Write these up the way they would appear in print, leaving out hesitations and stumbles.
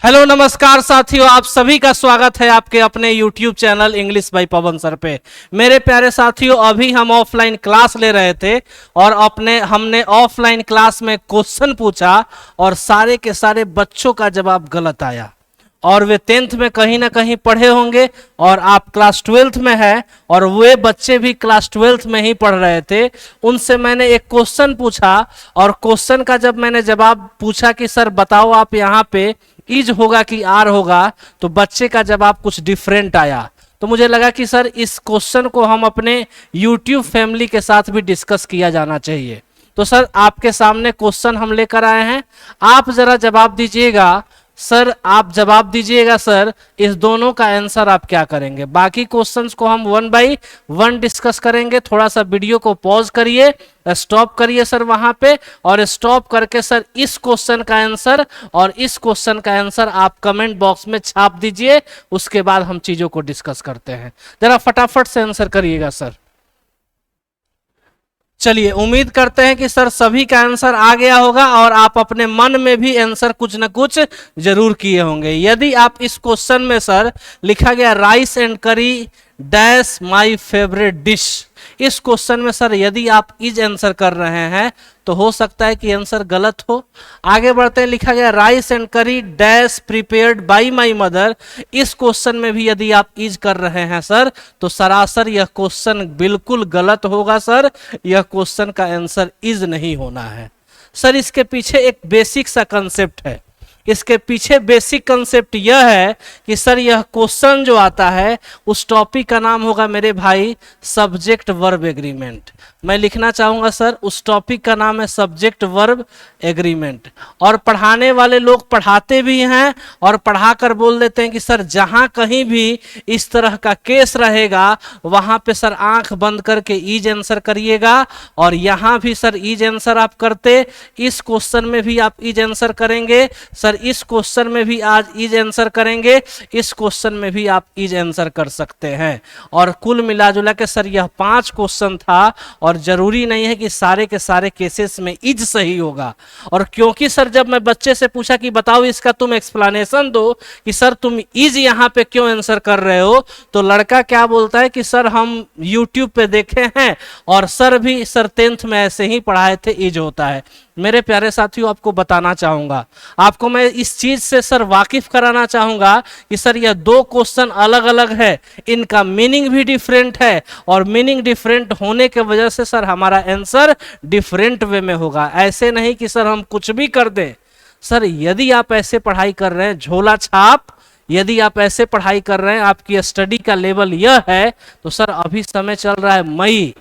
Hello नमस्कार साथियों, आप सभी का स्वागत है आपके अपने YouTube channel English by Pawan sir पे। मेरे प्यारे साथियों, अभी हम ऑफलाइन क्लास ले रहे थे और हमने ऑफलाइन क्लास में क्वेश्चन पूछा और सारे के सारे बच्चों का जवाब गलत आया। और वे 10th में कहीं ना कहीं पढ़े होंगे और आप क्लास 12th में हैं और वे बच्चे भी क्लास 12th में ही पढ़ रहे थे। उनसे मैंने एक क्वेश्चन पूछा और क्वेश्चन का जब मैंने जवाब पूछा कि सर बताओ आप यहाँ पे इज होगा कि आर होगा, तो बच्चे का जवाब कुछ डिफरेंट आया। तो मुझे लगा कि सर इस क्वेश्चन को हम अपने YouTube फैमिली के साथ भी डिस्कस किया जाना चाहिए। तो सर आपके सामने क्वेश्चन हम लेकर आए हैं, आप जरा जवाब दीजिएगा। सर आप जवाब दीजिएगा सर, इस दोनों का आंसर आप क्या करेंगे। बाकी क्वेश्चंस को हम 1 बाय 1 डिस्कस करेंगे। थोड़ा सा वीडियो को पॉज करिए, स्टॉप करिए सर वहां पे, और स्टॉप करके सर इस क्वेश्चन का आंसर और इस क्वेश्चन का आंसर आप कमेंट बॉक्स में छाप दीजिए। उसके बाद हम चीजों को डिस्कस करते हैं। जरा फटाफट से आंसर करिएगा सर। चलिए, उम्मीद करते हैं कि सर सभी का आंसर आ गया होगा और आप अपने मन में भी आंसर कुछ न कुछ जरूर किए होंगे। यदि आप इस क्वेश्चन में सर लिखा गया राइस एंड करी डैश माय फेवरेट डिश, इस क्वेश्चन में सर यदि आप इज आंसर कर रहे हैं तो हो सकता है कि आंसर गलत हो। आगे बढ़ते हैं, लिखा गया राइस एंड करी dash prepared by my mother, इस क्वेश्चन में भी यदि आप इज कर रहे हैं सर तो सरासर यह क्वेश्चन बिल्कुल गलत होगा सर। यह क्वेश्चन का आंसर इज नहीं होना है सर। इसके पीछे एक बेसिक सा कंसेप्ट है। इसके पीछे बेसिक कंसेप्ट यह है कि सर यह क्वेश्चन जो आता है उस टॉपिक का नाम होगा मेरे भाई सब्जेक्ट वर्ब एग्रीमेंट। मैं लिखना चाहूंगा सर उस टॉपिक का नाम है सब्जेक्ट वर्ब एग्रीमेंट। और पढ़ाने वाले लोग पढ़ाते भी हैं और पढ़ाकर बोल देते हैं कि सर जहां कहीं भी इस तरह का केस रहेगा वहां पे सर आंख बंद करके इज आंसर करिएगा। और यहां भी सर इज आंसर आप करते, इस क्वेश्चन में भी आप इज आंसर करेंगे सर, इस क्वेश्चन में भी आज इज आंसर करेंगे, इस क्वेश्चन में भी आप इज आंसर कर सकते हैं। और कुल मिलाजुला के सर यह 5 क्वेश्चन था और जरूरी नहीं है कि सारे के सारे केसेस में इज सही होगा। और क्योंकि सर जब मैं बच्चे से पूछा कि बताओ इसका तुम एक्सप्लेनेशन दो कि सर तुम इज यहाँ पे क्यों आंसर कर रहे हो, तो लड़का क्या बोलता है कि सर हम यूट्यूब पे देखे हैं और सर भी सर 10th में ऐसे ही पढ़ाए थे इज होता है। मेरे प्यारे साथियों, आपको बताना चाहूंगा, आपको मैं इस चीज से सर वाकिफ कराना चाहूंगा कि सर यह 2 क्वेश्चन अलग अलग है, इनका मीनिंग भी डिफरेंट है और मीनिंग डिफरेंट होने के वजह से सर हमारा आंसर डिफरेंट वे में होगा। ऐसे नहीं कि सर हम कुछ भी कर दें। सर यदि आप ऐसे पढ़ाई कर रहे हैं झोला छाप, यदि आप ऐसे पढ़ाई कर रहे हैं, आपकी स्टडी का लेवल यह है, तो सर अभी समय चल रहा है मई,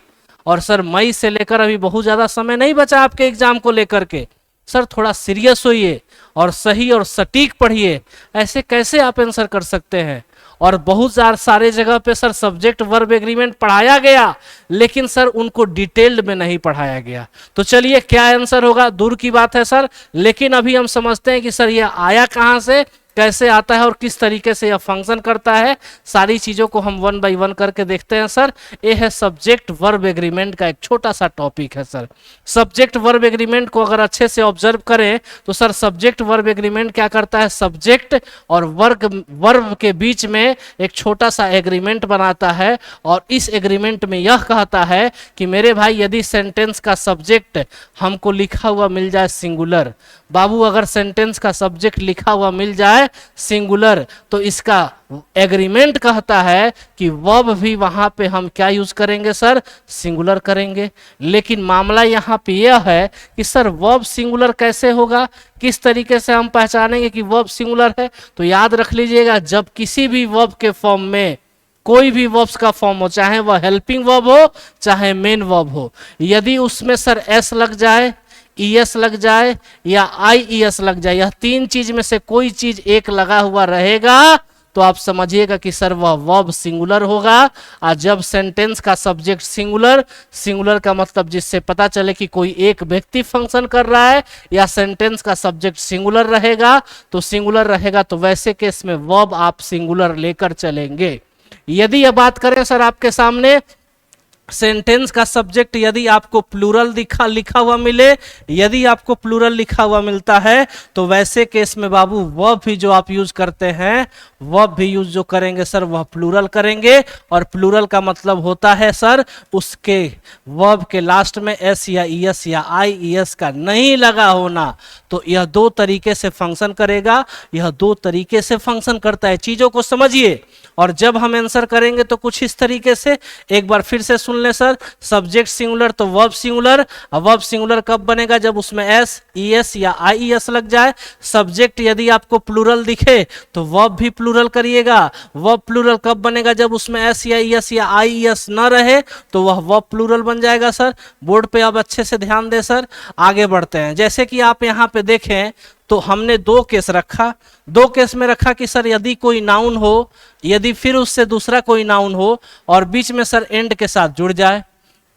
और सर मई से लेकर अभी बहुत ज्यादा समय नहीं बचा आपके एग्जाम को लेकर के। सर थोड़ा सीरियस होइए और सही और सटीक पढ़िए। ऐसे कैसे आप आंसर कर सकते हैं। और बहुत सारे जगह पे सर सब्जेक्ट वर्ब एग्रीमेंट पढ़ाया गया लेकिन सर उनको डिटेल्ड में नहीं पढ़ाया गया। तो चलिए क्या आंसर होगा दूर की बात है सर, लेकिन अभी हम समझते हैं कि सर यह आया कहां से, कैसे आता है और किस तरीके से यह फंक्शन करता है। सारी चीजों को हम 1 बाय 1 करके देखते हैं सर। ये है सब्जेक्ट वर्ब एग्रीमेंट का एक छोटा सा टॉपिक है सर। सब्जेक्ट वर्ब एग्रीमेंट को अगर अच्छे से ऑब्जर्व करें तो सर सब्जेक्ट वर्ब एग्रीमेंट क्या करता है, सब्जेक्ट और वर्ब के बीच में एक छोटा सा एग्रीमेंट बनाता है। और इस एग्रीमेंट में यह कहता है कि मेरे भाई यदि सेंटेंस का सब्जेक्ट हमको लिखा हुआ मिल जाए सिंगुलर, बाबू अगर सेंटेंस का सब्जेक्ट लिखा हुआ मिल जाए सिंगुलर, तो इसका एग्रीमेंट कहता है कि वर्ब भी वहां पे हम क्या यूज करेंगे सर, सिंगुलर करेंगे। लेकिन मामला यहां पे यह है कि सर वर्ब सिंगुलर कैसे होगा, किस तरीके से हम पहचानेंगे कि वर्ब सिंगुलर है। तो याद रख लीजिएगा, जब किसी भी वर्ब के फॉर्म में कोई भी वर्ब्स का फॉर्म हो, चाहे वह हेल्पिंग वर्ब हो चाहे मेन वर्ब हो, यदि उसमें सर एस लग जाए, ईएस लग जाए या आईईएस लग जाए, यह 3 चीज में से कोई चीज एक लगा हुआ रहेगा तो आप समझिएगा कि सर वह वर्ब सिंगुलर होगा। और जब सेंटेंस का सब्जेक्ट सिंगुलर, सिंगुलर का मतलब जिससे पता चले कि कोई एक व्यक्ति फंक्शन कर रहा है, या सेंटेंस का सब्जेक्ट सिंगुलर रहेगा तो सिंगुलर रहेगा, तो वैसे केस में वर्ब आप सिंगुलर लेकर चलेंगे। यदि यह बात करें सर आपके सामने सेंटेंस का सब्जेक्ट यदि आपको प्लूरल लिखा हुआ मिले, यदि आपको प्लूरल लिखा हुआ मिलता है तो वैसे केस में बाबू वर्ब भी जो आप यूज करते हैं, वर्ब भी यूज जो करेंगे सर वह प्लूरल करेंगे। और प्लूरल का मतलब होता है सर उसके वर्ब के लास्ट में एस या ईएस या आईईएस का नहीं लगा होना। तो यह दो तरीके से फंक्शन करेगा, यह दो तरीके से फंक्शन करता है। चीजों को समझिए और जब हम आंसर करेंगे तो कुछ इस तरीके से, एक बार फिर से सुन ले सर। सब्जेक्ट सिंगुलर तो वर्ब सिंगुलर। वर्ब सिंगुलर कब बनेगा? जब उसमें एस ईएस या आईईएस लग जाए। सब्जेक्ट यदि आपको प्लूरल दिखे तो वर्ब भी प्लूरल करिएगा। वर्ब प्लूरल कब बनेगा? जब उसमें एस या ईएस या आईईएस न रहे तो वह वर्ब प्लूरल बन जाएगा सर। बोर्ड पे अब अच्छे से ध्यान दे सर। आगे बढ़ते हैं। जैसे कि आप यहाँ पे देखें तो हमने दो केस रखा। दो केस में रखा कि सर यदि कोई नाउन हो, यदि फिर उससे दूसरा कोई नाउन हो और बीच में सर एंड के साथ जुड़ जाए,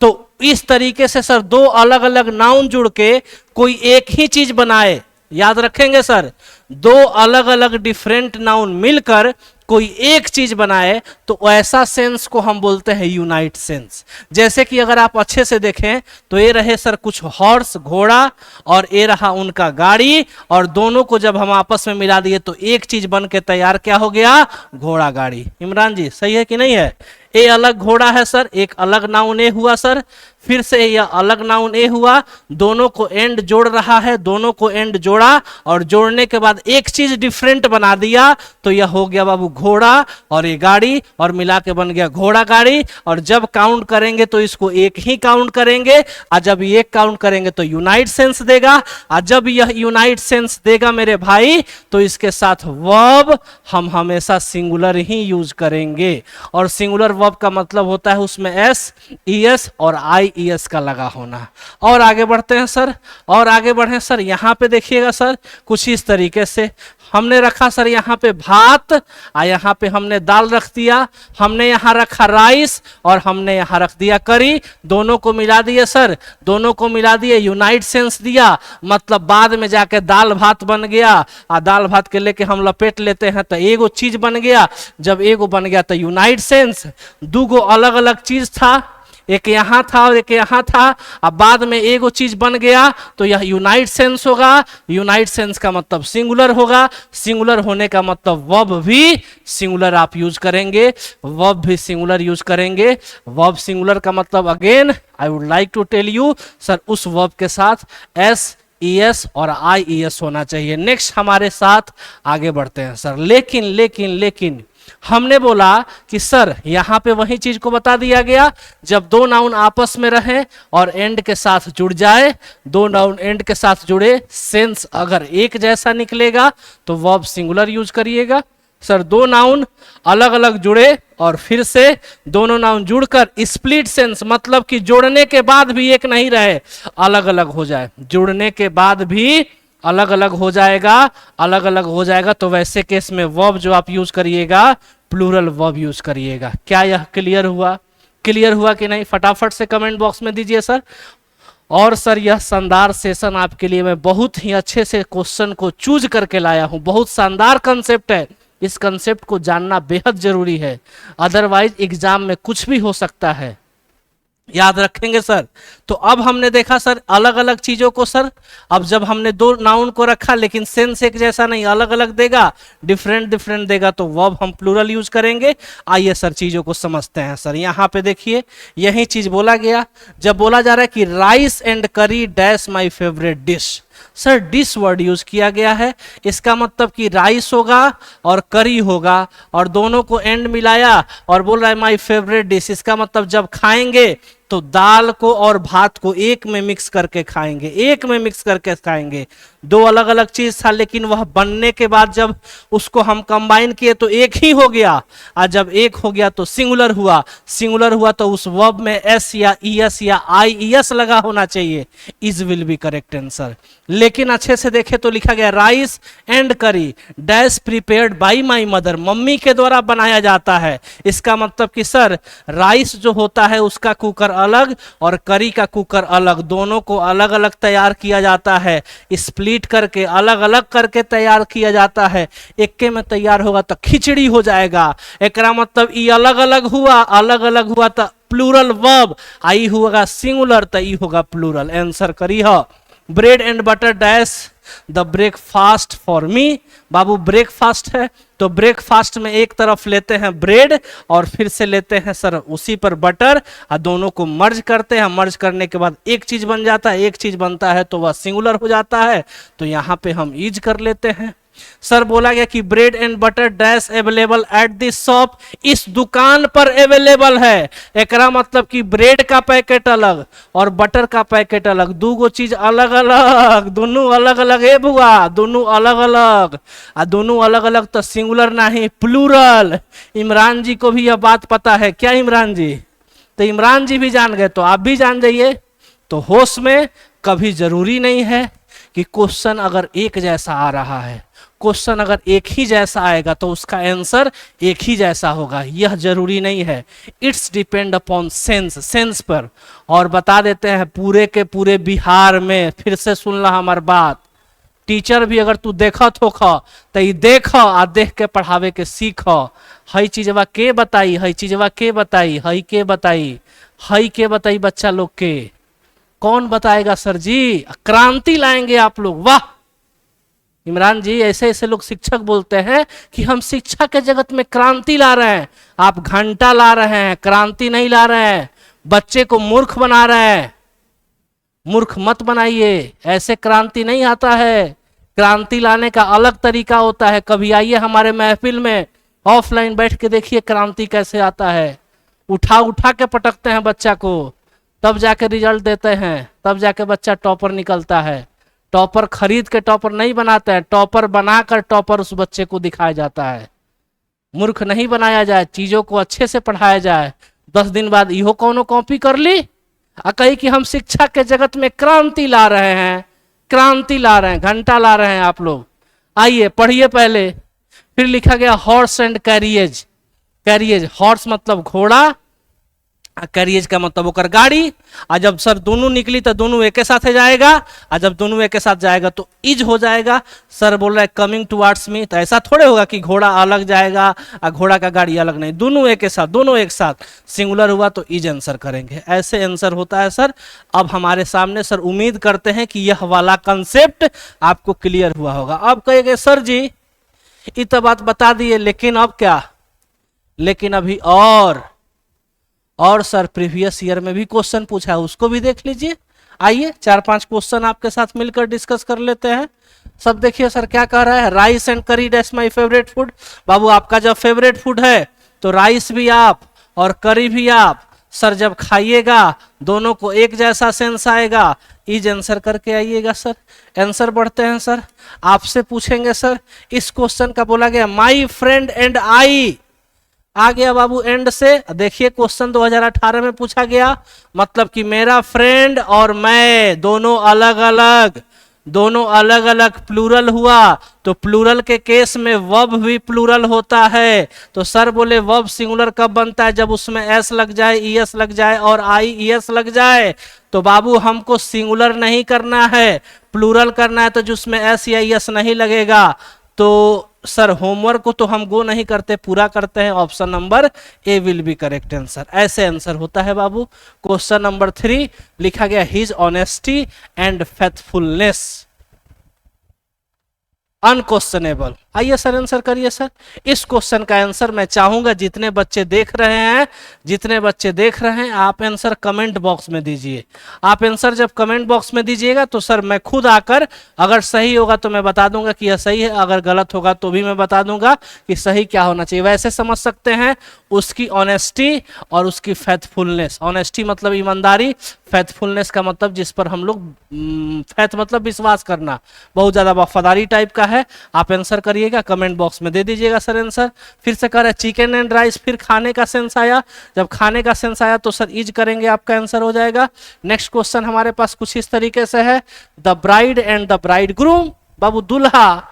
तो इस तरीके से सर दो अलग अलग नाउन जुड़ के कोई एक ही चीज बनाए। याद रखेंगे सर, दो अलग अलग डिफरेंट नाउन मिलकर कोई एक चीज बनाए तो ऐसा सेंस को हम बोलते हैं यूनाइट सेंस। जैसे कि अगर आप अच्छे से देखें तो ये रहे सर कुछ हॉर्स घोड़ा और ये रहा उनका गाड़ी, और दोनों को जब हम आपस में मिला दिए तो एक चीज बन के तैयार क्या हो गया? घोड़ा गाड़ी। इमरान जी सही है कि नहीं है? ए अलग घोड़ा है सर, एक अलग नाउन ए हुआ सर, फिर से यह अलग नाउन ए हुआ, दोनों को एंड जोड़ रहा है, दोनों को एंड जोड़ा और जोड़ने के बाद एक चीज डिफरेंट बना दिया तो यह हो गया बाबू घोड़ा और ये गाड़ी, और मिला के बन गया घोड़ा गाड़ी। और जब काउंट करेंगे तो इसको एक ही काउंट करेंगे, और जब एक काउंट करेंगे तो यूनाइट सेंस देगा। और जब यह यूनाइट सेंस देगा मेरे भाई तो इसके साथ वर्ब हम हमेशा सिंगुलर ही यूज करेंगे। और सिंगुलर वर्ब का मतलब होता है उसमें एस ईएस और आईईएस का लगा होना। और आगे बढ़ते हैं सर, और आगे बढ़े सर। यहाँ पे देखिएगा सर कुछ इस तरीके से हमने रखा सर यहाँ पे भात, और यहाँ पे हमने दाल रख दिया, हमने यहाँ रखा राइस और हमने यहाँ रख दिया करी। दोनों को मिला दिए सर, दोनों को मिला दिए, यूनाइट सेंस दिया, मतलब बाद में जाके दाल भात बन गया। और दाल भात के लेके हम लपेट लेते हैं तो एगो चीज बन गया। जब एगो बन गया तो यूनाइट सेंस। दूगो अलग अलग चीज था, एक यहाँ था और एक यहाँ था, अब बाद में एगो चीज बन गया तो यह यूनाइट सेंस होगा। यूनाइट सेंस का मतलब सिंगुलर होगा। सिंगुलर होने का मतलब वर्ब भी सिंगुलर आप यूज करेंगे, वर्ब भी सिंगुलर यूज करेंगे। वर्ब सिंगुलर का मतलब again I would like to tell you sir उस वर्ब के साथ एस ईएस और आईईएस होना चाहिए। नेक्स्ट हमारे साथ आगे बढ़ते हैं सर। लेकिन लेकिन लेकिन हमने बोला कि सर यहां पे वही चीज को बता दिया गया, जब दो नाउन आपस में रहे और एंड के साथ जुड़ जाए, दो नाउन एंड के साथ जुड़े, सेंस अगर एक जैसा निकलेगा तो वर्ब सिंगुलर यूज करिएगा। सर दो नाउन अलग अलग जुड़े और फिर से दोनों नाउन जुड़कर स्प्लिट सेंस, मतलब कि जोड़ने के बाद भी एक नहीं रहे, अलग अलग हो जाए, जुड़ने के बाद भी अलग अलग हो जाएगा, अलग अलग हो जाएगा, तो वैसे केस में वर्ब जो आप यूज करिएगा प्लूरल वर्ब यूज करिएगा। क्या यह क्लियर हुआ? क्लियर हुआ कि नहीं? फटाफट से कमेंट बॉक्स में दीजिए सर। और सर यह शानदार सेशन आपके लिए मैं बहुत ही अच्छे से क्वेश्चन को चूज करके लाया हूं। बहुत शानदार कंसेप्ट है, इस कंसेप्ट को जानना बेहद जरूरी है, अदरवाइज एग्जाम में कुछ भी हो सकता है। याद रखेंगे सर। तो अब हमने देखा सर अलग अलग चीजों को सर, अब जब हमने दो नाउन को रखा लेकिन सेंस एक जैसा नहीं, अलग अलग देगा, डिफरेंट डिफरेंट देगा, तो वर्ब हम प्लूरल यूज करेंगे। आइए सर चीजों को समझते हैं सर। यहाँ पे देखिए यही चीज बोला गया, जब बोला जा रहा है कि राइस एंड करी dash my favourite dish, sir dish word use किया गया है। इसका मतलब कि राइस होगा और करी होगा और दोनों को एंड मिलाया और बोल रहा है माय फेवरेट डिश। इसका मतलब जब खाएंगे तो दाल को और भात को एक में मिक्स करके खाएंगे, एक में मिक्स करके खाएंगे। दो अलग अलग चीज था लेकिन वह बनने के बाद जब उसको हम कंबाइन किए तो एक ही हो गया, और जब एक हो गया तो सिंगुलर हुआ। सिंगुलर हुआ तो उस वर्ब में एस या ईएस या आईईएस लगा होना चाहिए। Is will be correct answer. लेकिन अच्छे से देखे तो लिखा गया राइस एंड करी dash prepared by my mother, mummy के द्वारा बनाया जाता है। इसका मतलब कि सर राइस जो होता है उसका कुकर अलग और करी का कुकर अलग, दोनों को अलग अलग तैयार किया जाता है, स्प्लिट करके अलग अलग करके तैयार किया जाता है। एक में तैयार होगा तो खिचड़ी हो जाएगा। एकरा मतलब ये अलग अलग हुआ, अलग अलग हुआ तो प्लूरल वर्ब, आई होगा सिंगुलर तो ई होगा प्लूरल। आंसर करी हो bread and butter dash the breakfast for me. Babu breakfast है तो ब्रेकफास्ट में एक तरफ लेते हैं ब्रेड और फिर से लेते हैं सर उसी पर बटर और दोनों को मर्ज करते हैं। मर्ज करने के बाद एक चीज बन जाता है, एक चीज बनता है तो वह सिंगुलर हो जाता है, तो यहाँ पे हम इज कर लेते हैं। सर बोला गया कि bread and butter dash available at this shop, इस दुकान पर अवेलेबल है। एकरा मतलब कि ब्रेड का पैकेट अलग और बटर का पैकेट अलग, दूगो चीज अलग अलग, दोनों अलग अलग है बुआ, दोनों अलग अलग आ दोनों अलग अलग तो सिंगुलर नहीं प्लूरल। इमरान जी को भी यह बात पता है क्या इमरान जी? तो इमरान जी भी जान गए तो आप भी जान जाइए। तो होश में कभी जरूरी नहीं है कि क्वेश्चन अगर एक जैसा आ रहा है, क्वेश्चन अगर एक ही जैसा आएगा तो उसका आंसर एक ही जैसा होगा, यह जरूरी नहीं है। It's depend upon sense, sense पर। और बता देते हैं पूरे के पूरे बिहार में, फिर से सुन ला हमार बात, टीचर भी अगर तू देखत हो तो ई देख आ देख के पढ़ावे के सीख। हई चीजवा के बताई, हई चीजवा के बताई, हई के बताई, हई के बताई बच्चा लोग के, कौन बताएगा सर जी? क्रांति लाएंगे आप लोग, वाह इमरान जी। ऐसे ऐसे लोग शिक्षक बोलते हैं कि हम शिक्षा के जगत में क्रांति ला रहे हैं। आप घंटा ला रहे हैं, क्रांति नहीं ला रहे हैं, बच्चे को मूर्ख बना रहे हैं। मूर्ख मत बनाइए, ऐसे क्रांति नहीं आता है। क्रांति लाने का अलग तरीका होता है। कभी आइए हमारे महफिल में, ऑफलाइन बैठ के देखिए क्रांति कैसे आता है। उठा उठा के पटकते हैं बच्चा को, तब जाके रिजल्ट देते हैं, तब जाके बच्चा टॉपर निकलता है। टॉपर खरीद के टॉपर नहीं बनाते हैं, टॉपर बनाकर टॉपर उस बच्चे को दिखाया जाता है। मूर्ख नहीं बनाया जाए, चीजों को अच्छे से पढ़ाया जाए। 10 दिन बाद इहो कौनो कॉपी कर ली आ कही कि हम शिक्षा के जगत में क्रांति ला रहे हैं, क्रांति ला रहे हैं, घंटा ला रहे हैं आप लोग। आइए पढ़िए पहले। फिर लिखा गया horse and carriage. Carriage, horse मतलब घोड़ा, कैरियज का मतलब होकर गाड़ी। और जब सर दोनों निकली तो दोनों एक साथ जाएगा, और जब दोनों एक साथ जाएगा तो इज हो जाएगा। सर बोल रहा है कमिंग टुवार्ड्स मी, तो ऐसा थोड़े होगा कि घोड़ा अलग जाएगा और घोड़ा का गाड़ी अलग नहीं, दोनों एक साथ, दोनों एक साथ। सिंगुलर हुआ तो इज आंसर करेंगे, ऐसे आंसर होता है सर। अब हमारे सामने सर उम्मीद करते हैं कि यह वाला कंसेप्ट आपको क्लियर हुआ होगा। अब कहेंगे सर जी ये तो बात बता दिए, लेकिन अब क्या? लेकिन अभी और सर प्रीवियस ईयर में भी क्वेश्चन पूछा है, उसको भी देख लीजिए। आइए 4-5 क्वेश्चन आपके साथ मिलकर डिस्कस कर लेते हैं। सब देखिए सर क्या कह रहा है, राइस एंड करी डैश माय फेवरेट फूड। बाबू आपका जब फेवरेट फूड है तो राइस भी आप और करी भी आप सर जब खाइएगा दोनों को एक जैसा सेंस आएगा। इज आंसर करके आइएगा सर। आंसर बढ़ते हैं सर, आपसे पूछेंगे सर इस क्वेश्चन का बोला गया माई फ्रेंड एंड आई, आ गया बाबू एंड से। देखिए क्वेश्चन 2018 में पूछा गया, मतलब कि मेरा फ्रेंड और मैं दोनों अलग अलग प्लूरल हुआ। तो प्लूरल के केस में वर्ब भी प्लूरल होता है। तो सर बोले वर्ब सिंगुलर कब बनता है? जब उसमें एस लग जाए, ईएस लग जाए और आई ईएस लग जाए। तो बाबू हमको सिंगुलर नहीं करना है, प्लूरल करना है, तो जिसमें एस या ईएस नहीं लगेगा। तो सर होमवर्क को तो हम गो नहीं करते, पूरा करते हैं। Option number A will be correct answer. ऐसे आंसर होता है बाबू। क्वेश्चन नंबर 3 लिखा गया his honesty and faithfulness unquestionable. आइए सर आंसर करिए सर। इस क्वेश्चन का आंसर मैं चाहूंगा जितने बच्चे देख रहे हैं आप आंसर कमेंट बॉक्स में दीजिए। आप आंसर जब कमेंट बॉक्स में दीजिएगा तो सर मैं खुद आकर, अगर सही होगा तो मैं बता दूंगा कि यह सही है, अगर गलत होगा तो भी मैं बता दूंगा कि सही क्या होना चाहिए। वैसे समझ सकते हैं उसकी ऑनेस्टी और उसकी फेथफुलनेस। ऑनेस्टी मतलब ईमानदारी, फेथफुलनेस का मतलब जिस पर हम लोग, फेथ मतलब विश्वास करना, बहुत ज्यादा वफादारी टाइप का है। आप आंसर करिएगा, कमेंट बॉक्स में दे दीजिएगा सर आंसर। फिर से कह रहा है चिकन एंड राइस, फिर खाने का सेंस आया। जब खाने का सेंस आया तो सर इज करेंगे, आपका आंसर हो जाएगा। नेक्स्ट क्वेश्चन हमारे पास कुछ इस तरीके से है, the bride and the bride groom. बाबू दुल्हा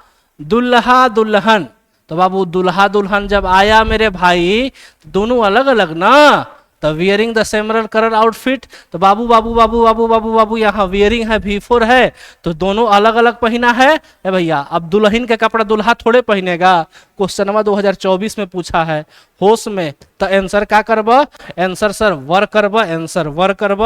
दुल्हा दुल्हन, तो बाबू दुल्हा दुल्हन जब आया मेरे भाई दोनों अलग अलग ना, तो wearing the similar colour outfit. तो बाबू बाबू बाबू बाबू बाबू बाबू यहाँ वियरिंग है, V4 है, तो दोनों अलग अलग पहना है। भैया अब दुल्हन के कपड़ा दुल्हा थोड़े पहनेगा, क्वेश्चनवा 2024 में पूछा है होश में, तो आंसर क्या करब, आंसर सर वर करब, आंसर वर करब।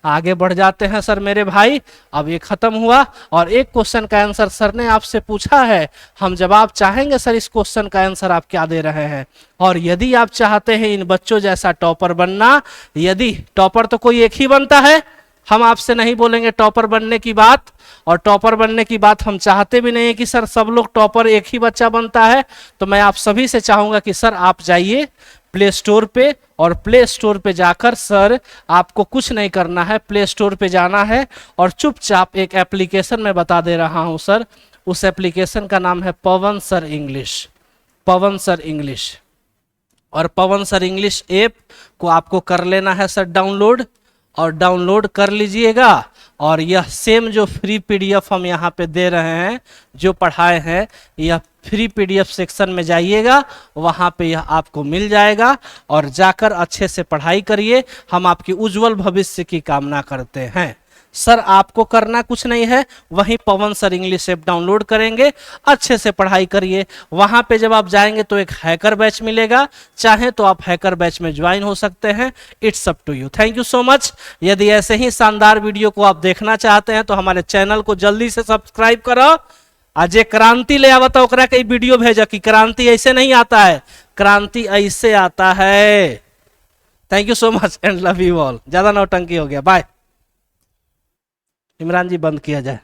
आगे बढ़ जाते हैं सर मेरे भाई, अब ये खत्म हुआ और एक क्वेश्चन का आंसर सर ने आपसे पूछा है, हम जवाब चाहेंगे सर इस क्वेश्चन का आंसर आप क्या दे रहे हैं। और यदि आप चाहते हैं इन बच्चों जैसा टॉपर बनना, यदि टॉपर तो कोई एक ही बनता है, हम आपसे नहीं बोलेंगे टॉपर बनने की बात, और टॉपर बनने की बात हम चाहते भी नहीं है कि सर सब लोग टॉपर एक ही बच्चा बनता है। तो मैं आप सभी से चाहूंगा कि सर आप जाइए प्ले स्टोर पे, और प्ले स्टोर पे जाकर सर आपको कुछ नहीं करना है, प्ले स्टोर पे जाना है और चुपचाप एक एप्लीकेशन मैं बता दे रहा हूं सर, उस एप्लीकेशन का नाम है पवन सर इंग्लिश, पवन सर इंग्लिश। और पवन सर इंग्लिश ऐप को आपको कर लेना है सर डाउनलोड, और डाउनलोड कर लीजिएगा। और यह सेम जो फ्री पीडीएफ हम यहाँ पे दे रहे हैं, जो पढ़ाए हैं, यह फ्री पीडीएफ सेक्शन में जाइएगा, वहाँ पे यह आपको मिल जाएगा। और जाकर अच्छे से पढ़ाई करिए, हम आपकी उज्जवल भविष्य की कामना करते हैं। सर आपको करना कुछ नहीं है, वहीं पवन सर इंग्लिश ऐप डाउनलोड करेंगे, अच्छे से पढ़ाई करिए। वहां पे जब आप जाएंगे तो एक हैकर बैच मिलेगा, चाहे तो आप हैकर बैच में ज्वाइन हो सकते हैं। It's up to you. Thank you so much. यदि ऐसे ही शानदार वीडियो को आप देखना चाहते हैं तो हमारे चैनल को जल्दी से सब्सक्राइब करो। आज क्रांति ले आवता ओकरा के वीडियो भेजा कि क्रांति ऐसे नहीं आता है, क्रांति ऐसे आता है। Thank you so much and love you all. ज्यादा नौटंकी हो गया, बाय। इमरान जी बंद किया जाए।